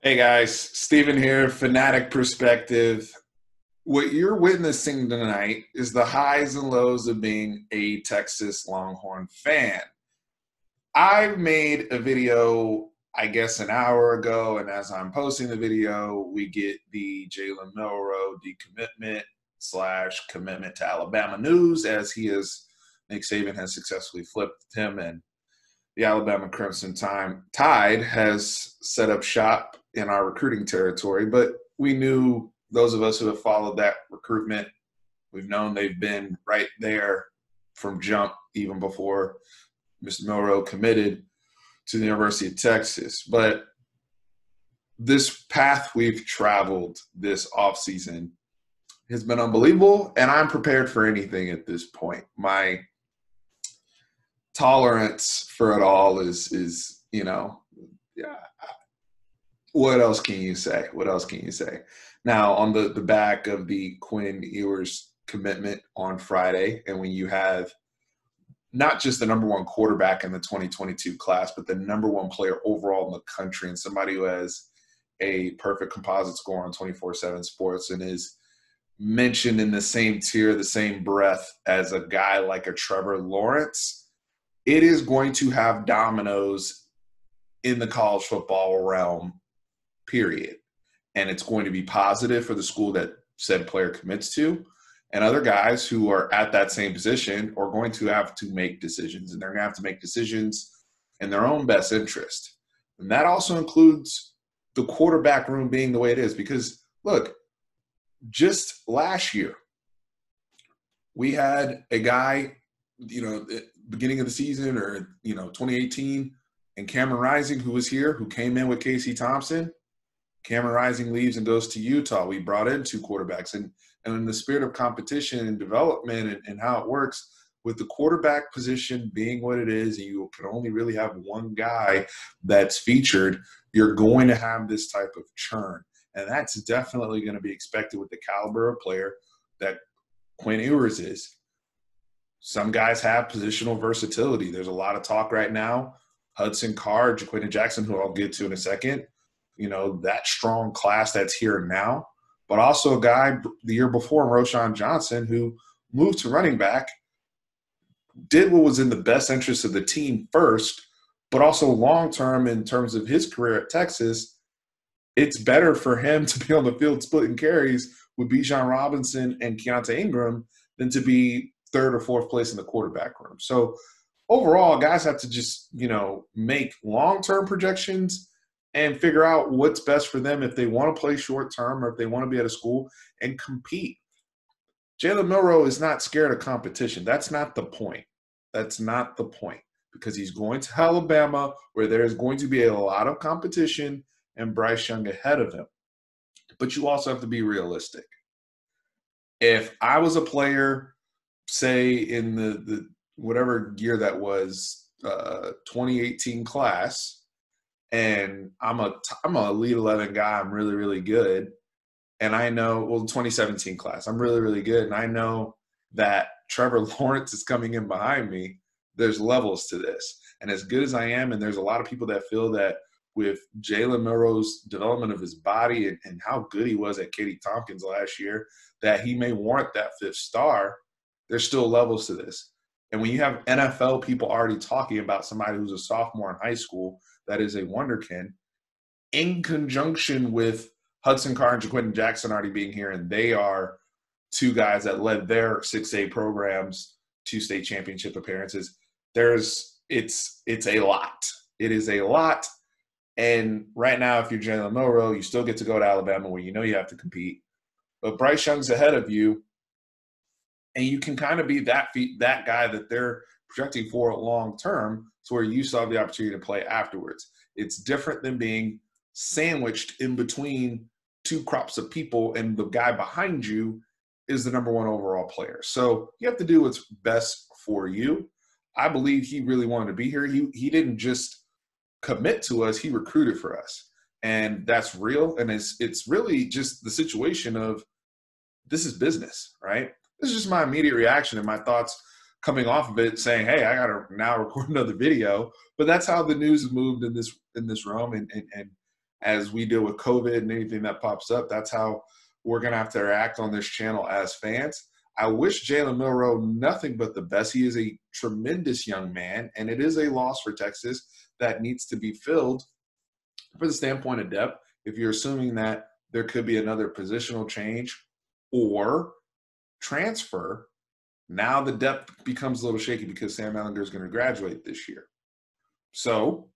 Hey guys, Steven here, Fanatic Perspective. What you're witnessing tonight is the highs and lows of being a Texas Longhorn fan. I made a video, I guess, an hour ago, and as I'm posting the video, we get the Jalen Milroe decommitment slash commitment to Alabama news as Nick Saban has successfully flipped him, and the Alabama Crimson Tide has set up shop in our recruiting territory. But we knew, those of us who have followed that recruitment, we've known they've been right there from jump, even before Mr. Milroe committed to the University of Texas. But this path we've traveled this offseason has been unbelievable, and I'm prepared for anything at this point. My tolerance for it all is yeah. What else can you say? What else can you say? Now, on the back of the Quinn Ewers commitment on Friday, and when you have not just the number one quarterback in the 2022 class, but the number one player overall in the country, and somebody who has a perfect composite score on 24/7 Sports and is mentioned in the same tier, the same breath as a guy like a Trevor Lawrence, it is going to have dominoes in the college football realm, period. And it's going to be positive for the school that said player commits to. And other guys who are at that same position are going to have to make decisions. And they're going to have to make decisions in their own best interest. And that also includes the quarterback room being the way it is. Because, look, just last year, we had a guy, beginning of the season or 2018, and Cameron Rising, who was here, who came in with Casey Thompson. Cameron Rising leaves and goes to Utah. We brought in two quarterbacks, and in the spirit of competition and development and how it works, with the quarterback position being what it is, and you can only really have one guy that's featured, you're going to have this type of churn, and that's definitely going to be expected with the caliber of player that Quinn Ewers is. Some guys have positional versatility. There's a lot of talk right now. Hudson, Jaquinton Jackson, who I'll get to in a second, that strong class that's here now. But also a guy the year before, Roschon Johnson, who moved to running back, did what was in the best interest of the team first, but also long-term in terms of his career at Texas, it's better for him to be on the field splitting carries with Bijan Robinson and Keontae Ingram than to be third or fourth place in the quarterback room. So overall, guys have to just, make long-term projections and figure out what's best for them if they want to play short-term or if they want to be at a school and compete. Jalen Milroe is not scared of competition. That's not the point. That's not the point, because he's going to Alabama where there's going to be a lot of competition and Bryce Young ahead of him. But you also have to be realistic. If I was a player, say in the whatever year that was, 2018 class, and I'm a Elite 11 guy, I'm really, really good, and I know, 2017 class, I'm really, really good, and I know that Trevor Lawrence is coming in behind me, there's levels to this. And as good as I am, and there's a lot of people that feel that with Jalen Milroe's development of his body and how good he was at Katie Tompkins last year, that he may warrant that fifth star, there's still levels to this. And when you have NFL people already talking about somebody who's a sophomore in high school that is a wonderkin, in conjunction with Hudson and Jaquinton Jackson already being here, and they are two guys that led their 6A programs to state championship appearances, it's a lot. It is a lot. And right now, if you're Jalen Milroe, you still get to go to Alabama where you have to compete. But Bryce Young's ahead of you, and you can kind of be that guy that they're projecting for long term, to where you still have the opportunity to play afterwards. It's different than being sandwiched in between two crops of people, and the guy behind you is the number one overall player. So you have to do what's best for you. I believe he really wanted to be here. He didn't just commit to us, he recruited for us. And that's real. And it's really just the situation of, this is business, right? This is just my immediate reaction and my thoughts coming off of it, saying, hey, I got to now record another video. But that's how the news has moved in this realm. And as we deal with COVID and anything that pops up, that's how we're going to have to react on this channel as fans. I wish Jalen Milroe nothing but the best. He is a tremendous young man, and it is a loss for Texas that needs to be filled for the standpoint of depth. If you're assuming that there could be another positional change or transfer, now the depth becomes a little shaky because Sam Ehlinger is going to graduate this year. So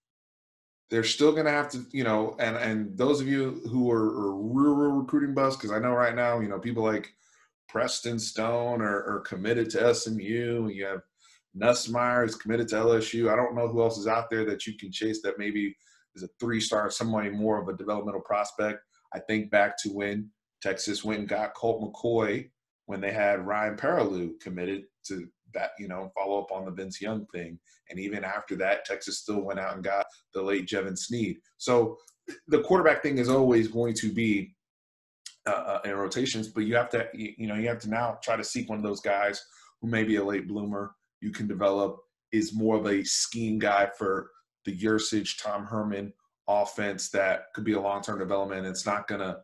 they're still going to have to, and those of you who are real recruiting buffs, because I know right now, people like Preston Stone are committed to SMU. You have Nussmeier is committed to LSU. I don't know who else is out there that you can chase that maybe is a 3-star, somebody more of a developmental prospect. I think back to when Texas went and got Colt McCoy when they had Ryan Perrilloux committed to that, follow up on the Vince Young thing. And even after that, Texas still went out and got the late Jevin Sneed. So the quarterback thing is always going to be in rotations, but you have to now try to seek one of those guys who may be a late bloomer you can develop, is more of a scheme guy for the Yursich, Tom Herman offense that could be a long-term development. It's not going to,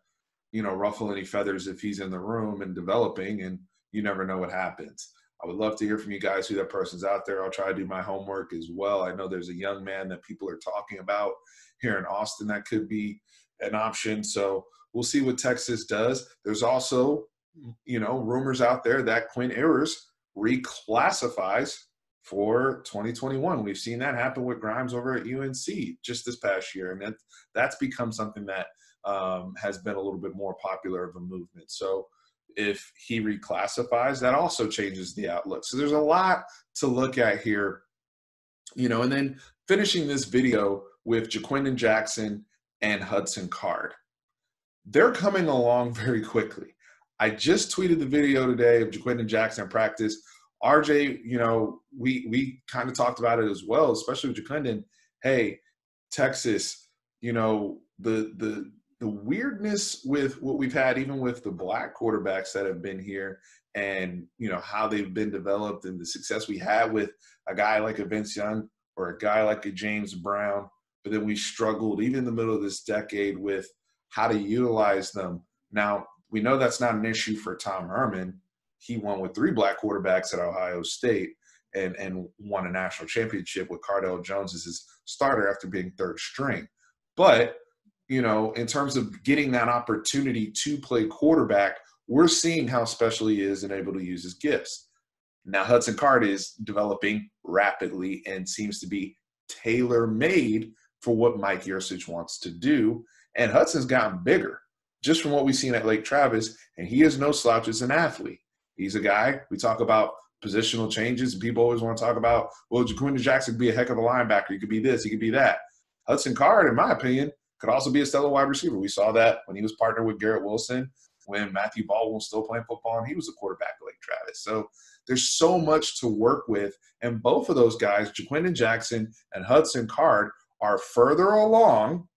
ruffle any feathers if he's in the room and developing, and you never know what happens. I would love to hear from you guys who that person's out there. I'll try to do my homework as well. I know there's a young man that people are talking about here in Austin that could be an option. So we'll see what Texas does. There's also, rumors out there that Quinn Ewers reclassifies for 2021. We've seen that happen with Grimes over at UNC just this past year. And that's become something that has been a little bit more popular of a movement. So if he reclassifies, that also changes the outlook. So there's a lot to look at here, and then finishing this video with Ja'Quinden Jackson and Hudson Card. They're coming along very quickly. I just tweeted the video today of Ja'Quinden Jackson in practice. RJ, we kind of talked about it as well, especially with Ja'Quinden. Hey, Texas, the weirdness with what we've had, even with the black quarterbacks that have been here and, how they've been developed and the success we had with a guy like a Vince Young or a guy like a James Brown, but then we struggled even in the middle of this decade with how to utilize them. Now, we know that's not an issue for Tom Herman. He won with 3 black quarterbacks at Ohio State and won a national championship with Cardell Jones as his starter after being 3rd string. But, in terms of getting that opportunity to play quarterback, we're seeing how special he is and able to use his gifts. Now, Hudson Card is developing rapidly and seems to be tailor-made for what Mike Yursich wants to do. And Hudson's gotten bigger just from what we've seen at Lake Travis, and he is no slouch as an athlete. He's a guy, we talk about positional changes, and people always want to talk about, well, Ja'Quinden Jackson could be a heck of a linebacker. He could be this, he could be that. Hudson Card, in my opinion, could also be a stellar wide receiver. We saw that when he was partnered with Garrett Wilson, when Matthew Baldwin was still playing football, and he was a quarterback at Lake Travis. So there's so much to work with, and both of those guys, Ja'Quinden Jackson and Hudson Card, are further along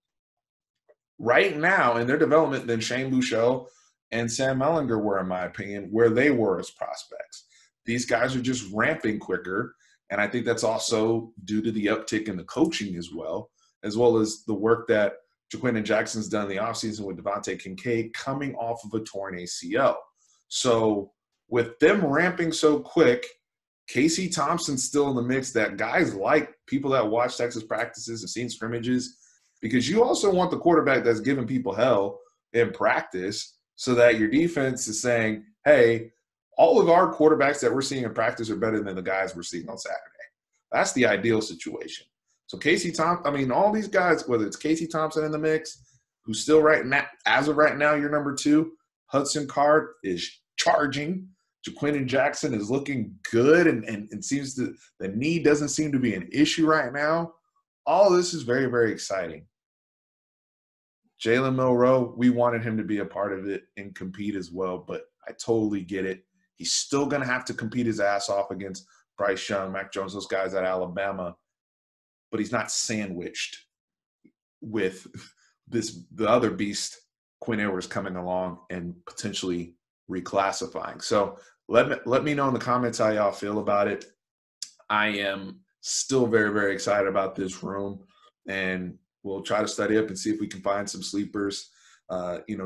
right now in their development than Shane Buechele and Sam Ehlinger were, in my opinion, where they were as prospects. These guys are just ramping quicker, and I think that's also due to the uptick in the coaching as well as the work that Ja'Quinden Jackson's done in the offseason with Devontae Kincaid coming off of a torn ACL. So with them ramping so quick, Casey Thompson's still in the mix, that guys like people that watch Texas practices and seen scrimmages, because you also want the quarterback that's giving people hell in practice so that your defense is saying, hey, all of our quarterbacks that we're seeing in practice are better than the guys we're seeing on Saturday. That's the ideal situation. So Casey Thompson, all these guys, whether it's Casey Thompson in the mix, who's still as of right now, you're number 2. Hudson Card is charging. Ja'Quinden Jackson is looking good and seems to – the knee doesn't seem to be an issue right now. All this is very, very exciting. Jalen Milroe, we wanted him to be a part of it and compete as well, but I totally get it. He's still going to have to compete his ass off against Bryce Young, Mac Jones, those guys at Alabama, but he's not sandwiched with the other beast, Quinn Ewers, coming along and potentially reclassifying. So let me know in the comments how y'all feel about it. I am still very, very excited about this room, and we'll try to study up and see if we can find some sleepers.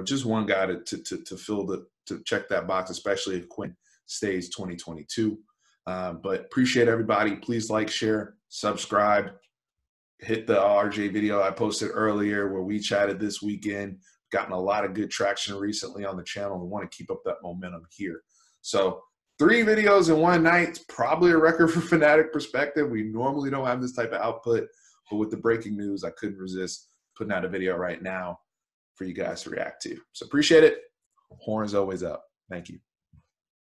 Just one guy to check that box, especially if Quinn stays 2022. But appreciate everybody. Please like, share, subscribe. Hit the RJ video I posted earlier where we chatted this weekend. Gotten a lot of good traction recently on the channel. We want to keep up that momentum here. So 3 videos in one night, probably a record for Fanatic Perspective. We normally don't have this type of output, but with the breaking news, I couldn't resist putting out a video right now for you guys to react to. So appreciate it. Horns always up. Thank you.